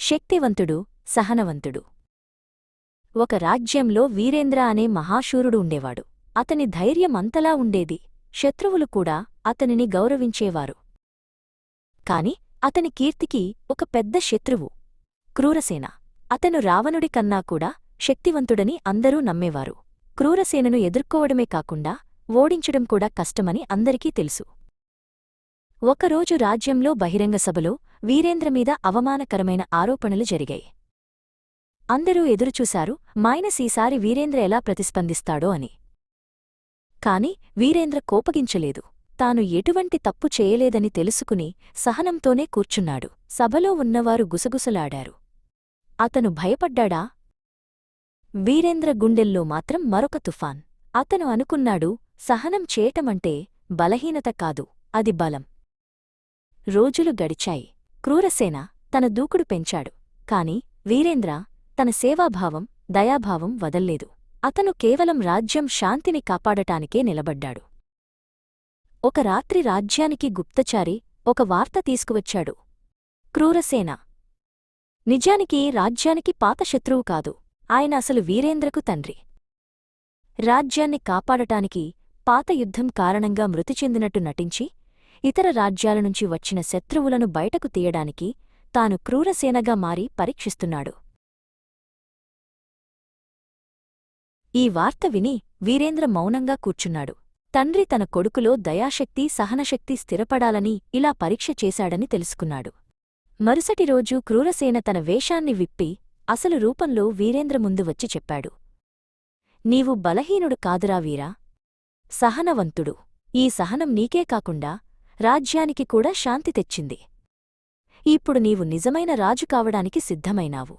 శక్తివంతుడు, సహనవంతుడు. ఒక రాజ్యంలో వీరేంద్ర అనే మహాశూరుడు ఉండేవాడు. అతని ధైర్యం అంతలా ఉండేది, శత్రువులు కూడా అతనిని గౌరవించేవారు. కాని అతని కీర్తికి ఒక పెద్ద శత్రువు క్రూరసేన. అతను రావణుడి కన్నా కూడా శక్తివంతుడని అందరూ నమ్మేవారు. క్రూరసేనను ఎదుర్కోవడమే కాకుండా ఓడించడం కూడా కష్టమని అందరికీ తెలుసు. ఒకరోజు రాజ్యంలో బహిరంగ సభలో వీరేంద్రమీద అవమానకరమైన ఆరోపణలు జరిగాయి. అందరూ ఎదురుచూశారు ఈసారి వీరేంద్ర ఎలా ప్రతిస్పందిస్తాడో అని. కాని వీరేంద్ర కోపగించలేదు. తాను ఎటువంటి తప్పు చేయలేదని తెలుసుకుని సహనంతోనే కూర్చున్నాడు. సభలో ఉన్నవారు గుసగుసలాడారు. అతను భయపడ్డాడా? వీరేంద్ర గుండెల్లో మాత్రం మరొక తుఫాన్. అతను అనుకున్నాడు, సహనం చేయటమంటే బలహీనత కాదు, అది బలం. రోజులు గడిచాయి. క్రూరసేన తన దూకుడు పెంచాడు. కాని వీరేంద్ర తన సేవాభావం, దయాభావం వదల్లేదు. అతను కేవలం రాజ్యం శాంతిని కాపాడటానికే నిలబడ్డాడు. ఒక రాత్రి రాజ్యానికి గుప్తచారి ఒక వార్త తీసుకువచ్చాడు. క్రూరసేన నిజానికి రాజ్యానికి పాత శత్రువు కాదు, ఆయన అసలు వీరేంద్రకు తండ్రి. రాజ్యాన్ని కాపాడటానికి పాత యుద్ధం కారణంగా మృతి చెందినట్టు నటించి ఇతర రాజ్యాలనుంచి వచ్చిన శత్రువులను బయటకు తీయడానికి తాను క్రూరసేనగా మారి పరీక్షిస్తున్నాడు. ఈ వార్త విని వీరేంద్ర మౌనంగా కూర్చున్నాడు. తండ్రి తన కొడుకులో దయాశక్తి, సహనశక్తి స్థిరపడాలని ఇలా పరీక్ష చేశాడని తెలుసుకున్నాడు. మరుసటి రోజు క్రూరసేన తన వేషాన్ని విప్పి అసలు రూపంలో వీరేంద్ర ముందు వచ్చి చెప్పాడు. నీవు బలహీనుడు కాదురా వీరా, సహనవంతుడు. ఈ సహనం నీకే కాకుండా రాజ్యానికి కూడా శాంతి తెచ్చింది. ఇప్పుడు నీవు నిజమైన రాజు కావడానికి సిద్ధమైనావు.